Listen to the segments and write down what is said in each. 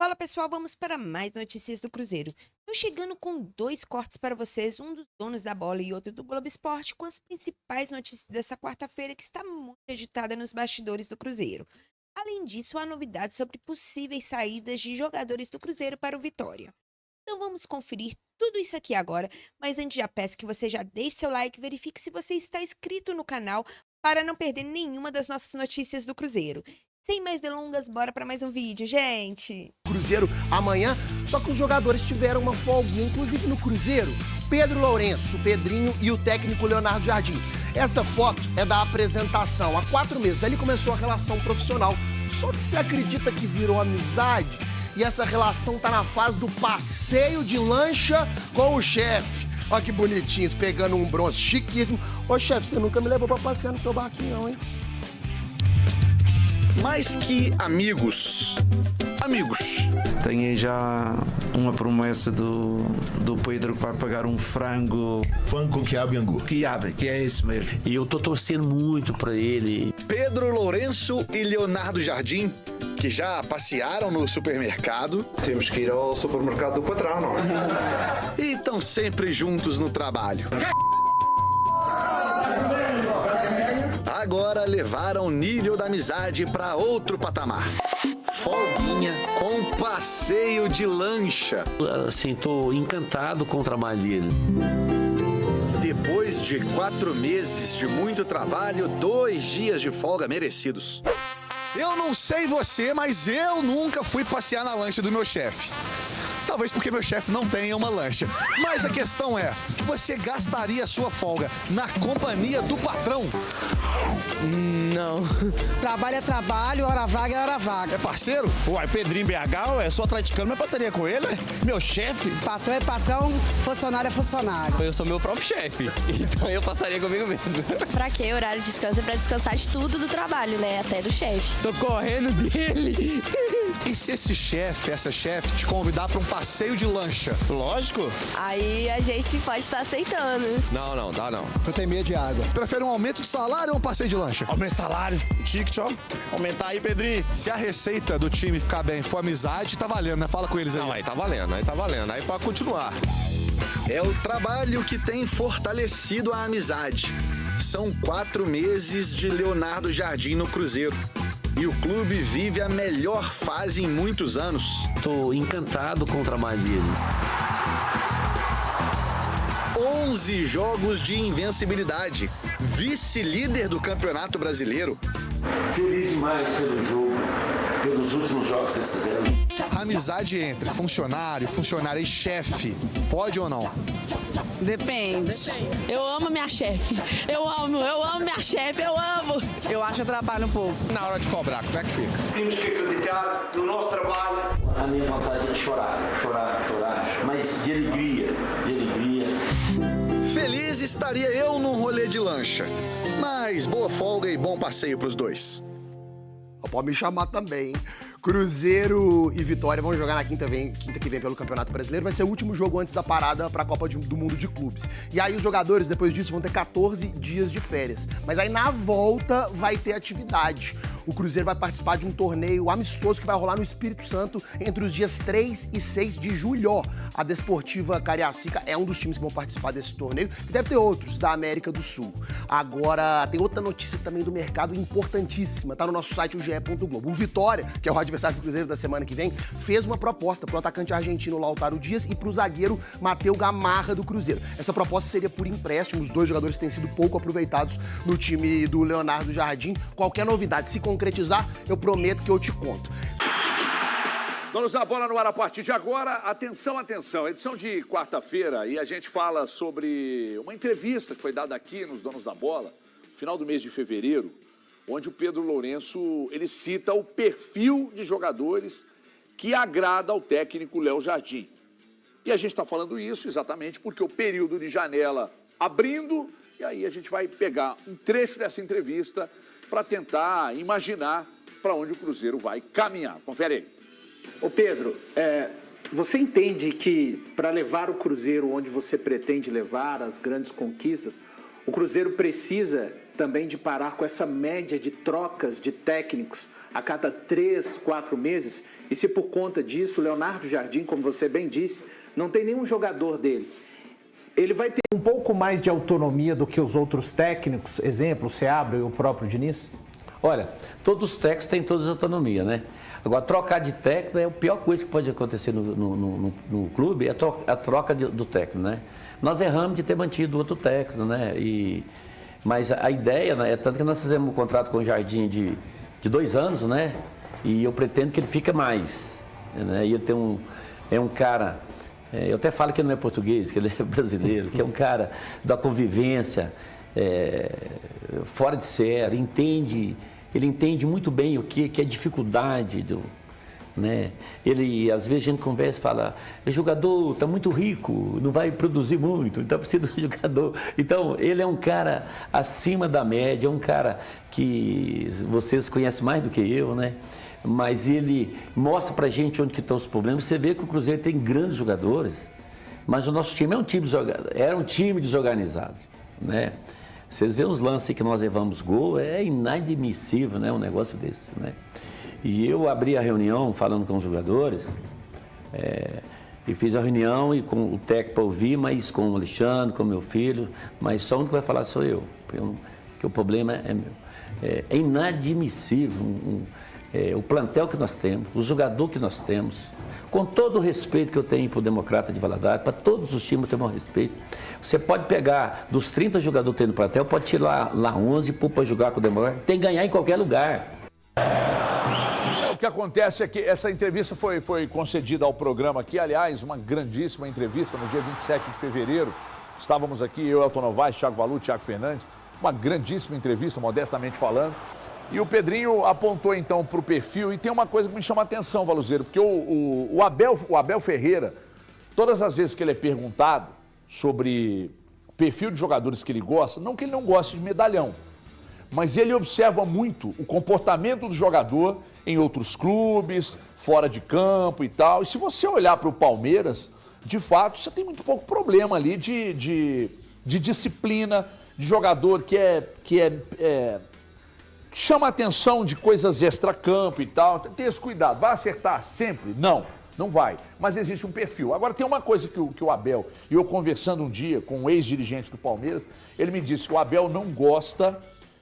Fala pessoal, vamos para mais notícias do Cruzeiro. Estou chegando com dois cortes para vocês, um dos donos da bola e outro do Globo Esporte, com as principais notícias dessa quarta-feira que está muito agitada nos bastidores do Cruzeiro. Além disso, há novidades sobre possíveis saídas de jogadores do Cruzeiro para o Vitória. Então vamos conferir tudo isso aqui agora, mas antes já peço que você já deixe seu like e verifique se você está inscrito no canal para não perder nenhuma das nossas notícias do Cruzeiro. Sem mais delongas, bora para mais um vídeo, gente! Cruzeiro amanhã, só que os jogadores tiveram uma folguinha, inclusive no Cruzeiro, Pedro Lourenço, o Pedrinho e o técnico Leonardo Jardim. Essa foto é da apresentação, há 4 meses, ali começou a relação profissional, só que você acredita que virou amizade? E essa relação tá na fase do passeio de lancha com o chefe. Olha que bonitinhos, pegando um bronze chiquíssimo. Ô chefe, você nunca me levou pra passear no seu barquinho não, hein? Mais que amigos. Tenho aí já uma promessa do Pedro que vai pagar um frango. Frango com quiabo e angu. Quiabo, que é isso mesmo. E eu tô torcendo muito pra ele. Pedro Lourenço e Leonardo Jardim, que já passearam no supermercado. Temos que ir ao supermercado do patrão, não é? E estão sempre juntos no trabalho. Agora levaram o nível da amizade para outro patamar. Folguinha com passeio de lancha. Assim, tô encantado com o trabalho dele. Depois de 4 meses de muito trabalho, 2 dias de folga merecidos. Eu não sei você, mas eu nunca fui passear na lancha do meu chefe. Talvez porque meu chefe não tenha uma lancha. Mas a questão é, você gastaria a sua folga na companhia do patrão? Não. Trabalho é trabalho, hora vaga é hora vaga. É parceiro? Uai, Pedrinho BH, ué, sou atleticano, mas passaria com ele, ué? Meu chefe? Patrão é patrão, funcionário é funcionário. Eu sou meu próprio chefe, então eu passaria comigo mesmo. Pra que horário de descanso? É pra descansar de tudo do trabalho, né? Até do chefe. Tô correndo dele. E se esse chefe, essa chefe, te convidar pra um passeio de lancha? Lógico. Aí a gente pode estar aceitando. Não, dá não. Eu tenho medo de água. Prefere um aumento de salário ou um passeio de lancha? Aumenta o salário. Ticket, ó. Aumentar aí, Pedrinho. Se a receita do time ficar bem for amizade, tá valendo, né? Fala com eles aí. Não, aí tá valendo. Aí pode continuar. É o trabalho que tem fortalecido a amizade. São 4 meses de Leonardo Jardim no Cruzeiro. E o clube vive a melhor fase em muitos anos. Tô encantado com o trabalho dele. 11 jogos de invencibilidade. Vice-líder do Campeonato Brasileiro. Feliz demais pelo jogo, pelos últimos jogos que vocês fizeram. Amizade entre funcionário e chefe. Pode ou não? Depende. Eu amo minha chefe. Eu amo minha chefe, eu amo. Eu acho que atrapalha um pouco. Na hora de cobrar, como é que fica? Temos que acreditar no nosso trabalho. A minha vontade é de chorar, mas de alegria. Feliz estaria eu num rolê de lancha. Mas boa folga e bom passeio pros dois. Pode me chamar também, hein? Cruzeiro e Vitória vão jogar na quinta que vem pelo Campeonato Brasileiro. Vai ser o último jogo antes da parada para a Copa do Mundo de Clubes. E aí os jogadores, depois disso, vão ter 14 dias de férias. Mas aí na volta vai ter atividade. O Cruzeiro vai participar de um torneio amistoso que vai rolar no Espírito Santo entre os dias 3 e 6 de julho. A Desportiva Cariacica é um dos times que vão participar desse torneio, e deve ter outros da América do Sul. Agora, tem outra notícia também do mercado importantíssima, tá no nosso site, o ge.globo. O Vitória, que é o adversário do Cruzeiro da semana que vem, fez uma proposta pro atacante argentino Lautaro Dias e pro zagueiro Mateu Gamarra do Cruzeiro. Essa proposta seria por empréstimo, os dois jogadores têm sido pouco aproveitados no time do Leonardo Jardim. Qualquer novidade, se concretizar, eu prometo que eu te conto. Donos da Bola no ar a partir de agora. Atenção, edição de quarta-feira, e a gente fala sobre uma entrevista que foi dada aqui nos Donos da Bola, no final do mês de fevereiro, onde o Pedro Lourenço, ele cita o perfil de jogadores que agrada ao técnico Léo Jardim. E a gente está falando isso exatamente porque o período de janela abrindo, e aí a gente vai pegar um trecho dessa entrevista para tentar imaginar para onde o Cruzeiro vai caminhar. Confere aí. Ô Pedro, você entende que para levar o Cruzeiro onde você pretende levar, as grandes conquistas, o Cruzeiro precisa também de parar com essa média de trocas de técnicos a cada 3, 4 meses, e se por conta disso, o Leonardo Jardim, como você bem disse, não tem nenhum jogador dele. Ele vai ter um pouco mais de autonomia do que os outros técnicos, exemplo, o Seabra e o próprio Diniz? Olha, todos os técnicos têm toda a autonomia, né? Agora, trocar de técnico é a pior coisa que pode acontecer no clube, é a troca do técnico, né? Nós erramos de ter mantido outro técnico, né? Mas a ideia, né, é tanto que nós fizemos um contrato com o Jardim de 2 anos, né? E eu pretendo que ele fique mais, né? E ele é um cara, eu até falo que ele não é português, que ele é brasileiro, que é um cara da convivência, fora de série, ele entende muito bem o que é dificuldade né? Ele, às vezes a gente conversa e fala, o jogador está muito rico, não vai produzir muito, então precisa de um jogador. Então, ele é um cara acima da média, é um cara que vocês conhecem mais do que eu, né? Mas ele mostra pra gente onde que estão os problemas. Você vê que o Cruzeiro tem grandes jogadores, mas o nosso time era um time desorganizado, né? Vocês veem os lances que nós levamos gol, é inadmissível, né? Um negócio desse, né? E eu abri a reunião falando com os jogadores, e fiz a reunião e com o técnico para ouvir, mas com o Alexandre, com o meu filho, mas só o único que vai falar sou eu, porque o problema é meu. É inadmissível o plantel que nós temos, o jogador que nós temos, com todo o respeito que eu tenho para o Democrata de Valadares, para todos os times eu tenho um respeito. Você pode pegar dos 30 jogadores que tem no plantel, pode tirar lá 11 e pôr para jogar com o Democrata, tem que ganhar em qualquer lugar. O que acontece é que essa entrevista foi concedida ao programa aqui, aliás, uma grandíssima entrevista no dia 27 de fevereiro. Estávamos aqui, eu, Elton Novaes, Thiago Valu, Thiago Fernandes, uma grandíssima entrevista, modestamente falando. E o Pedrinho apontou então para o perfil, e tem uma coisa que me chama a atenção, Valuzeiro, porque o Abel Ferreira, todas as vezes que ele é perguntado sobre o perfil de jogadores que ele gosta, não que ele não goste de medalhão, mas ele observa muito o comportamento do jogador em outros clubes, fora de campo e tal. E se você olhar para o Palmeiras, de fato, você tem muito pouco problema ali de disciplina, de jogador que chama a atenção de coisas extra-campo e tal. Tenha esse cuidado. Vai acertar sempre? Não vai. Mas existe um perfil. Agora, tem uma coisa que o Abel, e eu conversando um dia com um ex-dirigente do Palmeiras, ele me disse que o Abel não gosta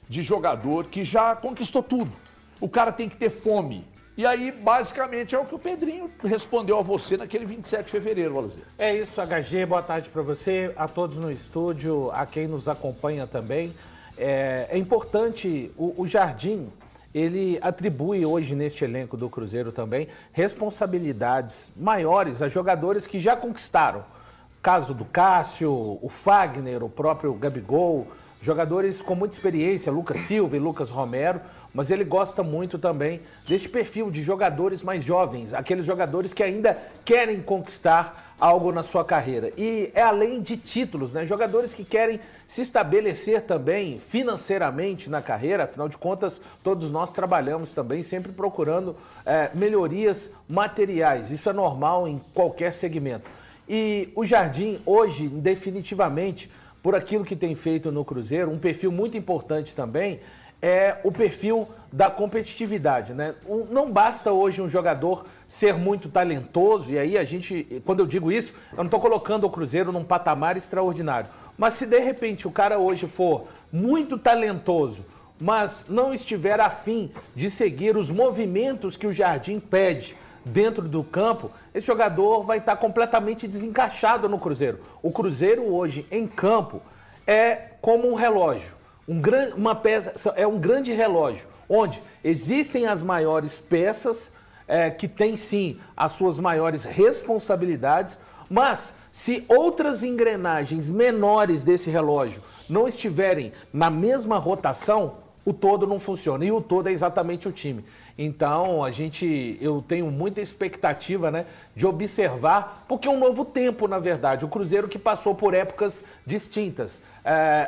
de jogador que já conquistou tudo. O cara tem que ter fome. E aí, basicamente, é o que o Pedrinho respondeu a você naquele 27 de fevereiro, Valuzeiro. É isso, HG. Boa tarde para você, a todos no estúdio, a quem nos acompanha também. É importante, o Jardim, ele atribui hoje neste elenco do Cruzeiro também responsabilidades maiores a jogadores que já conquistaram. Caso do Cássio, o Fagner, o próprio Gabigol, jogadores com muita experiência, Lucas Silva e Lucas Romero, mas ele gosta muito também deste perfil de jogadores mais jovens, aqueles jogadores que ainda querem conquistar algo na sua carreira. E é além de títulos, né? Jogadores que querem se estabelecer também financeiramente na carreira, afinal de contas, todos nós trabalhamos também sempre procurando melhorias materiais. Isso é normal em qualquer segmento. E o Jardim, hoje, definitivamente, por aquilo que tem feito no Cruzeiro, um perfil muito importante também é o perfil da competitividade, né? Não basta hoje um jogador ser muito talentoso, e aí quando eu digo isso, eu não estou colocando o Cruzeiro num patamar extraordinário, mas se de repente o cara hoje for muito talentoso, mas não estiver afim de seguir os movimentos que o Jardim pede dentro do campo, esse jogador vai estar completamente desencaixado no Cruzeiro. O Cruzeiro hoje em campo é como um relógio, uma peça, é um grande relógio, onde existem as maiores peças, que têm sim as suas maiores responsabilidades, mas se outras engrenagens menores desse relógio não estiverem na mesma rotação, o todo não funciona, e o todo é exatamente o time. Então, eu tenho muita expectativa, né, de observar, porque é um novo tempo, na verdade. O Cruzeiro que passou por épocas distintas.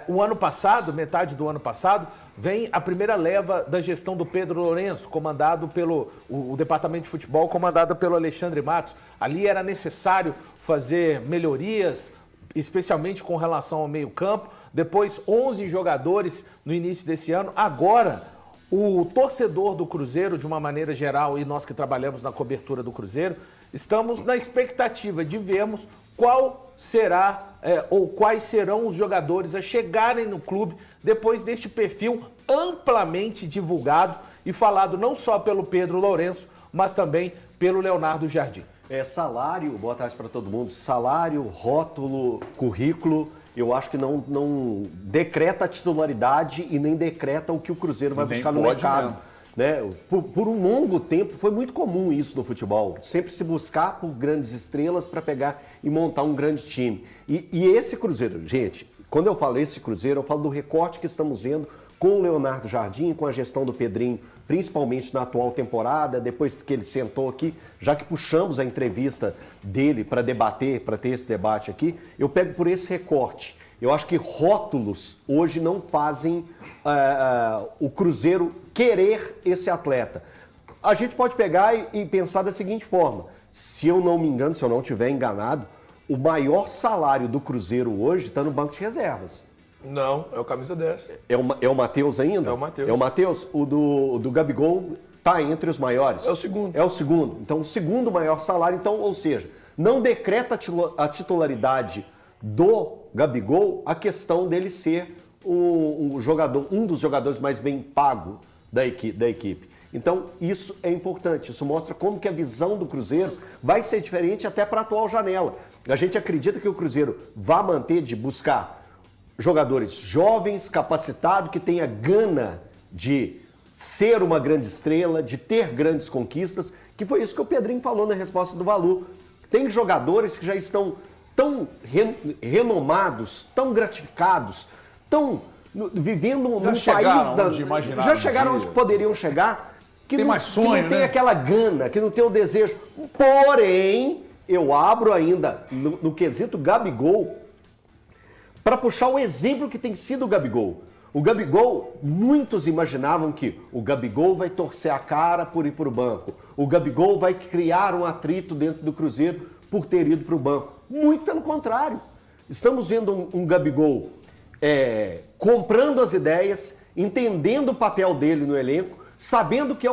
O ano passado, metade do ano passado, vem a primeira leva da gestão do Pedro Lourenço, comandado pelo o departamento de futebol, comandado pelo Alexandre Matos. Ali era necessário fazer melhorias, especialmente com relação ao meio-campo. Depois, 11 jogadores no início desse ano. Agora, O torcedor do Cruzeiro, de uma maneira geral, e nós que trabalhamos na cobertura do Cruzeiro, estamos na expectativa de vermos qual será ou quais serão os jogadores a chegarem no clube depois deste perfil amplamente divulgado e falado não só pelo Pedro Lourenço, mas também pelo Leonardo Jardim. Salário, boa tarde para todo mundo, salário, rótulo, currículo, eu acho que não decreta a titularidade e nem decreta o que o Cruzeiro vai buscar no mercado. Né? Por um longo tempo foi muito comum isso no futebol, sempre se buscar por grandes estrelas para pegar e montar um grande time. E esse Cruzeiro, gente, quando eu falo esse Cruzeiro, eu falo do recorte que estamos vendo com o Leonardo Jardim, com a gestão do Pedrinho, principalmente na atual temporada, depois que ele sentou aqui, já que puxamos a entrevista dele para debater, para ter esse debate aqui, eu pego por esse recorte. Eu acho que rótulos hoje não fazem o Cruzeiro querer esse atleta. A gente pode pegar e pensar da seguinte forma, se eu não me engano, se eu não estiver enganado, o maior salário do Cruzeiro hoje está no banco de reservas. Não, é o camisa 10. É o Matheus ainda? É o Matheus. É o Matheus? O do Gabigol está entre os maiores? É o segundo. É o segundo. Então, o segundo maior salário, então, ou seja, não decreta a titularidade do Gabigol a questão dele ser um dos jogadores mais bem pago da equipe. Então, isso é importante. Isso mostra como que a visão do Cruzeiro vai ser diferente até para a atual janela. A gente acredita que o Cruzeiro vai manter de buscar jogadores jovens, capacitados, que tenha gana de ser uma grande estrela, de ter grandes conquistas, que foi isso que o Pedrinho falou na resposta do Valu. Tem jogadores que já estão tão renomados, tão gratificados, tão vivendo num país... Já chegaram onde poderiam chegar, que tem não, mais sonho, que não tem aquela gana, que não tem o desejo. Porém, eu abro ainda no quesito Gabigol, para puxar o exemplo que tem sido o Gabigol. O Gabigol, muitos imaginavam que o Gabigol vai torcer a cara por ir para o banco. O Gabigol vai criar um atrito dentro do Cruzeiro por ter ido para o banco. Muito pelo contrário. Estamos vendo um Gabigol comprando as ideias, entendendo o papel dele no elenco, sabendo que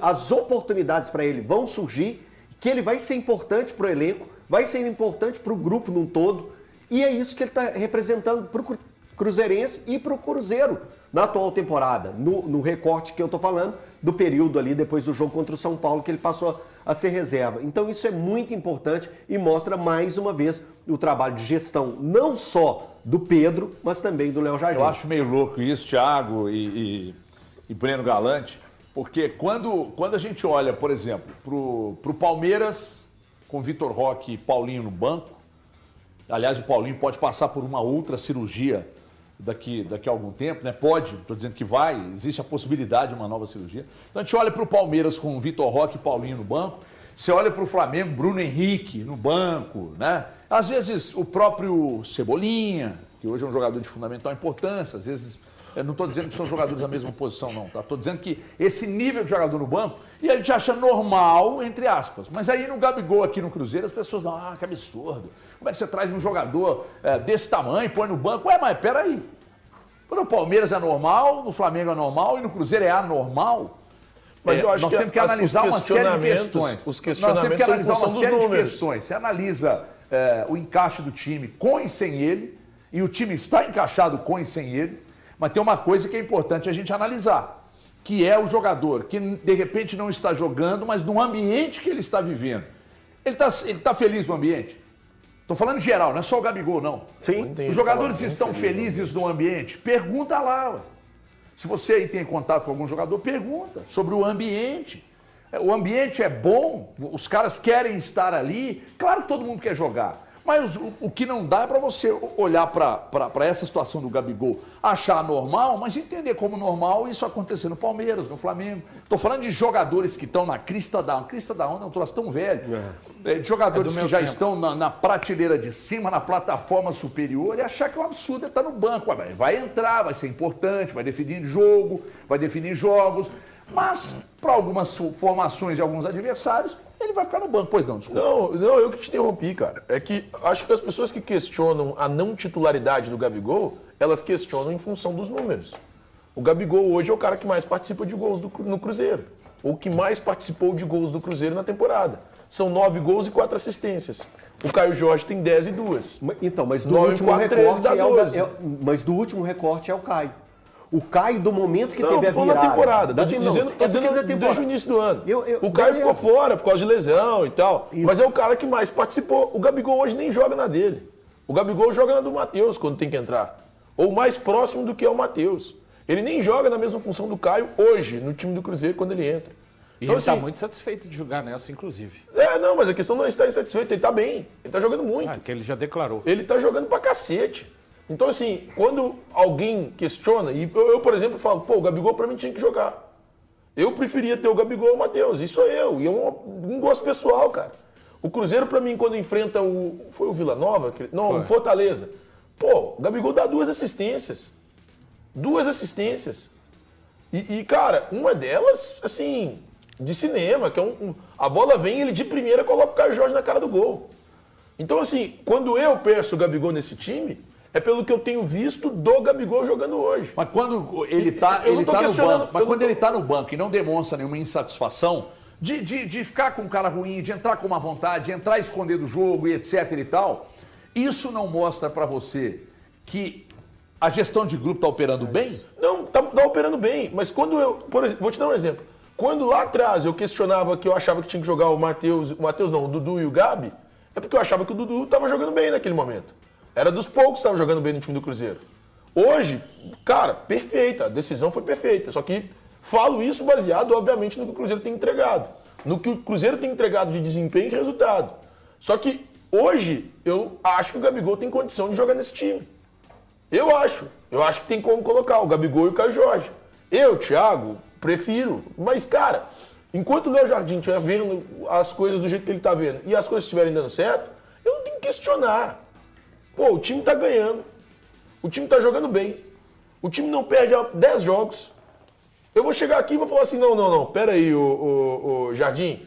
as oportunidades para ele vão surgir, que ele vai ser importante para o elenco, vai ser importante para o grupo num todo. E é isso que ele está representando para o cruzeirense e para o Cruzeiro na atual temporada, no recorte que eu estou falando, do período ali depois do jogo contra o São Paulo, que ele passou a ser reserva. Então isso é muito importante e mostra mais uma vez o trabalho de gestão, não só do Pedro, mas também do Léo Jardim. Eu acho meio louco isso, Thiago e Breno Galante, porque quando a gente olha, por exemplo, para o Palmeiras, com Vitor Roque e Paulinho no banco, aliás, o Paulinho pode passar por uma outra cirurgia daqui a algum tempo, né? Pode, estou dizendo que vai, existe a possibilidade de uma nova cirurgia. Então a gente olha para o Palmeiras com Vitor Roque e Paulinho no banco, você olha para o Flamengo, Bruno Henrique no banco, né? Às vezes o próprio Cebolinha, que hoje é um jogador de fundamental importância, às vezes, eu não estou dizendo que são jogadores da mesma posição, não, tá? Estou dizendo que esse nível de jogador no banco, e a gente acha normal, entre aspas. Mas aí no Gabigol aqui no Cruzeiro, as pessoas falam, que absurdo. Como é que você traz um jogador desse tamanho, põe no banco? Ué, mas peraí. No Palmeiras é normal, no Flamengo é normal e no Cruzeiro é anormal? Mas eu acho nós temos que analisar uma série de questões. Os questionamentos nós temos que analisar uma série de números. questões. Você analisa o encaixe do time com e sem ele, e o time está encaixado com e sem ele, mas tem uma coisa que é importante a gente analisar, que é o jogador que de repente não está jogando, mas no ambiente que ele está vivendo. Ele está feliz no ambiente? Estou falando geral, não é só o Gabigol, não. Sim. Os jogadores estão felizes no ambiente? Pergunta lá. Ué. Se você aí tem contato com algum jogador, pergunta sobre o ambiente. O ambiente é bom, os caras querem estar ali. Claro que todo mundo quer jogar. Mas o que não dá é para você olhar para essa situação do Gabigol, achar normal, mas entender como normal isso acontecer no Palmeiras, no Flamengo. Estou falando de jogadores que estão na crista da onda. Crista da onda é um troço tão velho. De jogadores que já estão na prateleira de cima, na plataforma superior, e achar que é um absurdo ele estar no banco. Vai entrar, vai ser importante, vai definir jogo, vai definir jogos. Mas, para algumas formações e alguns adversários, ele vai ficar no banco. Pois não, desculpa. Não, eu que te interrompi, cara. É que acho que as pessoas que questionam a não titularidade do Gabigol, elas questionam em função dos números. O Gabigol hoje é o cara que mais participa de gols no Cruzeiro. Ou que mais participou de gols do Cruzeiro na temporada. São 9 gols e 4 assistências. O Caio Jorge tem 10 e 2. Então, mas do 9, último 4, 13 recorte dá 12. mas do último recorte é o Caio. O Caio, do momento que Não, teve a tô falando virada... da temporada. Tô Não, dizendo é porque da desde o início do ano. O Caio beleza. ficou fora por causa de lesão e tal. Isso. Mas é o cara que mais participou. O Gabigol hoje nem joga na dele. O Gabigol joga na do Matheus quando tem que entrar. Ou mais próximo do que é o Matheus. Ele nem joga na mesma função do Caio hoje, no time do Cruzeiro, quando ele entra. E Então, ele está assim, muito satisfeito de jogar nessa, inclusive. não, mas a questão não é estar insatisfeito. Ele tá bem. Ele tá jogando muito. Que ele já declarou. Ele tá jogando pra cacete. Então, assim, quando alguém questiona, e eu, por exemplo, falo, pô, o Gabigol pra mim tinha que jogar. Eu preferia ter o Gabigol ou o Matheus. Isso sou eu. E é um gosto pessoal, cara. O Cruzeiro, pra mim, quando enfrenta o... Foi o Vila Nova? Não, o Fortaleza. Pô, o Gabigol dá 2 assistências. 2 assistências. E, cara, uma delas, assim, de cinema, que é a bola vem e ele de primeira coloca o Caio Jorge na cara do gol. Então, assim, quando eu peço o Gabigol nesse time, é pelo que eu tenho visto do Gabigol jogando hoje. Mas quando ele tá no banco, mas quando ele tá no banco e não demonstra nenhuma insatisfação de ficar com um cara ruim, de entrar com uma vontade, de entrar e esconder do jogo e etc e tal, isso não mostra pra você que a gestão de grupo tá operando bem? Não, tá operando bem, mas quando eu, por exemplo, vou te dar um exemplo. Quando lá atrás eu questionava que eu achava que tinha que jogar o Dudu e o Gabi, é porque eu achava que o Dudu tava jogando bem naquele momento. Era dos poucos que estavam jogando bem no time do Cruzeiro. Hoje, cara, perfeita, a decisão foi perfeita, só que falo isso baseado, obviamente, no que o Cruzeiro tem entregado. No que o Cruzeiro tem entregado de desempenho e de resultado. Só que hoje eu acho que o Gabigol tem condição de jogar nesse time. Eu acho que tem como colocar o Gabigol e o Caio Jorge. Eu, Thiago, prefiro. Mas, cara, enquanto o Léo Jardim estiver vendo as coisas do jeito que ele está vendo e as coisas estiverem dando certo, eu não tenho que questionar. Pô, o time está ganhando. O time está jogando bem. O time não perde há 10 jogos. Eu vou chegar aqui e vou falar assim, não, pera aí, o Jardim.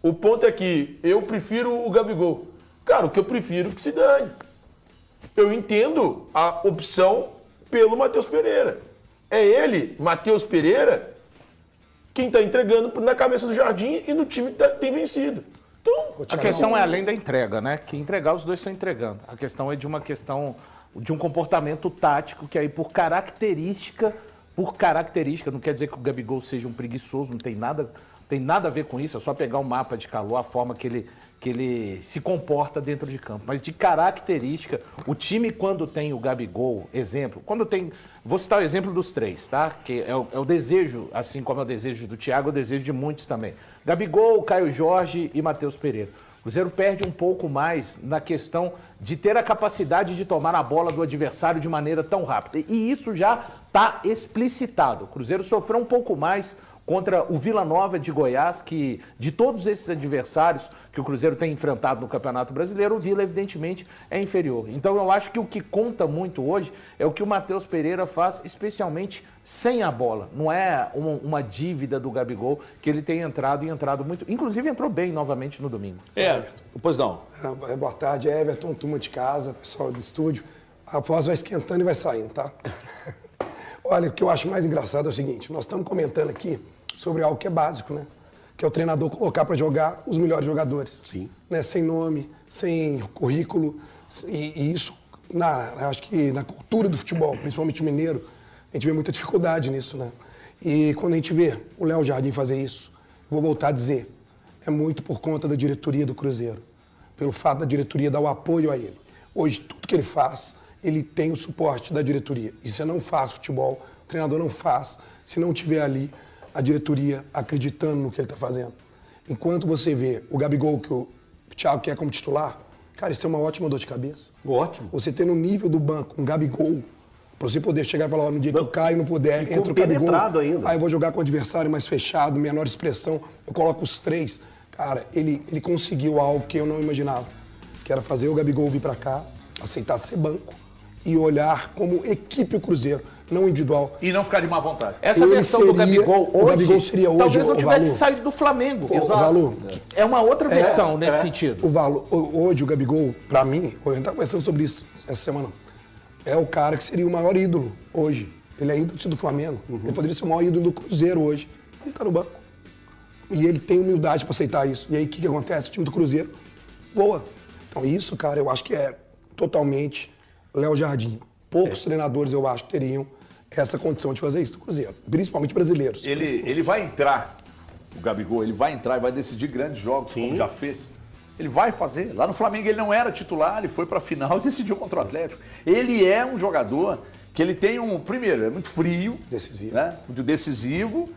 O ponto é que eu prefiro o Gabigol. Cara, o que eu prefiro é que se dane. Eu entendo a opção pelo Matheus Pereira. É ele, Matheus Pereira, quem está entregando na cabeça do Jardim e no time que tem vencido. Então, a questão é além da entrega, né? Que entregar os dois estão entregando. A questão é de um comportamento tático que aí por característica, não quer dizer que o Gabigol seja um preguiçoso, não tem nada a ver com isso, é só pegar o mapa de calor, a forma que ele se comporta dentro de campo. Mas de característica, o time quando tem o Gabigol, exemplo, vou citar o exemplo dos 3, tá? Que é o desejo, assim como é o desejo do Thiago, é o desejo de muitos também. Gabigol, Caio Jorge e Matheus Pereira. O Cruzeiro perde um pouco mais na questão de ter a capacidade de tomar a bola do adversário de maneira tão rápida. E isso já está explicitado. O Cruzeiro sofreu um pouco mais contra o Vila Nova de Goiás, que de todos esses adversários que o Cruzeiro tem enfrentado no Campeonato Brasileiro, o Vila evidentemente é inferior. Então eu acho que o que conta muito hoje é o que o Matheus Pereira faz, especialmente sem a bola. Não é uma dívida do Gabigol que ele tem entrado muito, inclusive entrou bem novamente no domingo. Pois não. Boa tarde, Everton, turma de casa, pessoal do estúdio. A voz vai esquentando e vai saindo, tá? Olha, o que eu acho mais engraçado é o seguinte, nós estamos comentando aqui sobre algo que é básico, né? Que é o treinador colocar para jogar os melhores jogadores. Sim. Né? Sem nome, sem currículo. E isso, acho que na cultura do futebol, principalmente mineiro, a gente vê muita dificuldade nisso, né? E quando a gente vê o Léo Jardim fazer isso, vou voltar a dizer, é muito por conta da diretoria do Cruzeiro. Pelo fato da diretoria dar o apoio a ele. Hoje, tudo que ele faz, ele tem o suporte da diretoria. E se não faz futebol, o treinador não faz, se não tiver ali a diretoria acreditando no que ele está fazendo. Enquanto você vê o Gabigol, que o Thiago quer como titular, cara, isso é uma ótima dor de cabeça. Ótimo. Você ter no nível do banco um Gabigol, para você poder chegar e falar, no dia que o Caio não puder, entra o Gabigol, ainda. aí eu vou jogar com o adversário mais fechado, menor expressão, eu coloco os 3. Cara, ele conseguiu algo que eu não imaginava, que era fazer o Gabigol vir para cá, aceitar ser banco e olhar como equipe o Cruzeiro, não individual. E não ficar de má vontade. Essa versão do Gabigol hoje, o Gabigol seria hoje, talvez não tivesse Valu, saído do Flamengo. Exato. Valu, é uma outra versão nesse sentido. Hoje o Gabigol, pra mim, eu estava conversando sobre isso essa semana, é o cara que seria o maior ídolo hoje Ele é ídolo do Flamengo. Ele poderia ser o maior ídolo do Cruzeiro hoje. Ele tá no banco. E ele tem humildade para aceitar isso. E aí, o que acontece? O time do Cruzeiro voa. Então, isso, cara, eu acho que é totalmente Léo Jardim. Poucos treinadores, eu acho, teriam essa condição de fazer isso do Cruzeiro. Principalmente brasileiros. Ele vai entrar, o Gabigol, ele vai entrar e vai decidir grandes jogos, como já fez. Ele vai fazer. Lá no Flamengo ele não era titular, ele foi pra final e decidiu contra o Atlético. Ele é um jogador que ele tem primeiro, é muito frio. Decisivo. Né? Muito decisivo.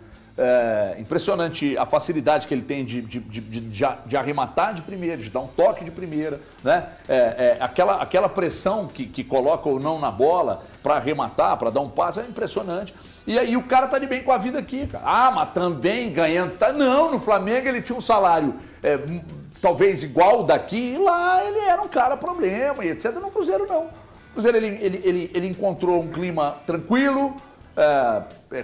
Impressionante a facilidade que ele tem de arrematar de primeira, de dar um toque de primeira, né? Aquela pressão que coloca ou não na bola para arrematar, para dar um passe, é impressionante. E aí o cara tá de bem com a vida aqui, cara. Ah, mas também ganhando. Não, no Flamengo ele tinha um salário talvez igual daqui, e lá ele era um cara problema e etc. No Cruzeiro não. No Cruzeiro ele encontrou um clima tranquilo.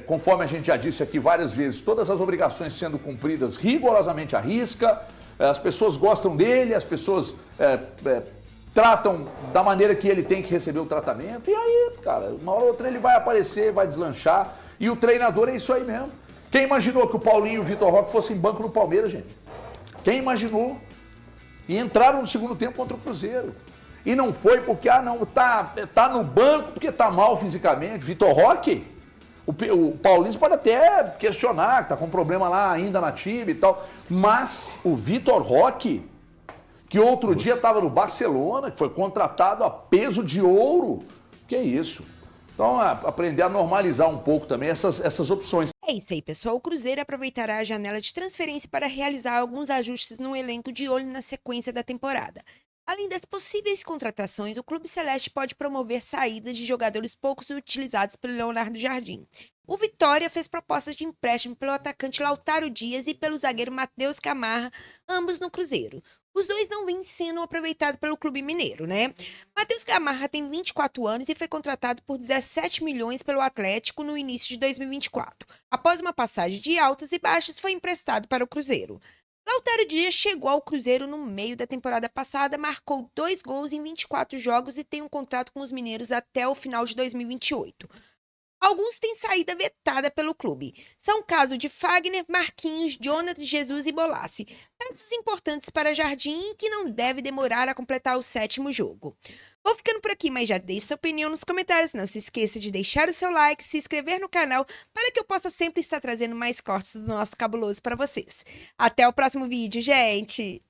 Conforme a gente já disse aqui várias vezes, todas as obrigações sendo cumpridas rigorosamente à risca, as pessoas gostam dele, as pessoas tratam da maneira que ele tem que receber o tratamento, e aí, cara, uma hora ou outra ele vai aparecer, vai deslanchar, e o treinador é isso aí mesmo. Quem imaginou que o Paulinho e o Vitor Roque fossem banco no Palmeiras, gente? Quem imaginou? E entraram no segundo tempo contra o Cruzeiro. E não foi porque, tá no banco porque tá mal fisicamente. Vitor Roque? O Paulinho pode até questionar, que tá com problema lá ainda na time e tal, mas o Vitor Roque, que outro dia estava no Barcelona, que foi contratado a peso de ouro, que é isso? Então, aprender a normalizar um pouco também essas opções. É isso aí, pessoal. O Cruzeiro aproveitará a janela de transferência para realizar alguns ajustes no elenco de olho na sequência da temporada. Além das possíveis contratações, o Clube Celeste pode promover saídas de jogadores poucos utilizados pelo Leonardo Jardim. O Vitória fez propostas de empréstimo pelo atacante Lautaro Dias e pelo zagueiro Matheus Gamarra, ambos no Cruzeiro. Os dois não vêm sendo aproveitados pelo clube mineiro, né? Matheus Gamarra tem 24 anos e foi contratado por 17 milhões pelo Atlético no início de 2024. Após uma passagem de altas e baixas, foi emprestado para o Cruzeiro. Lautaro Dias chegou ao Cruzeiro no meio da temporada passada, marcou 2 gols em 24 jogos e tem um contrato com os mineiros até o final de 2028. Alguns têm saída vetada pelo clube. São casos de Fagner, Marquinhos, Jonathan, Jesus e Bolassi. Peças importantes para Jardim que não deve demorar a completar o 7º jogo. Vou ficando por aqui, mas já deixe sua opinião nos comentários. Não se esqueça de deixar o seu like, se inscrever no canal para que eu possa sempre estar trazendo mais cortes do nosso cabuloso para vocês. Até o próximo vídeo, gente!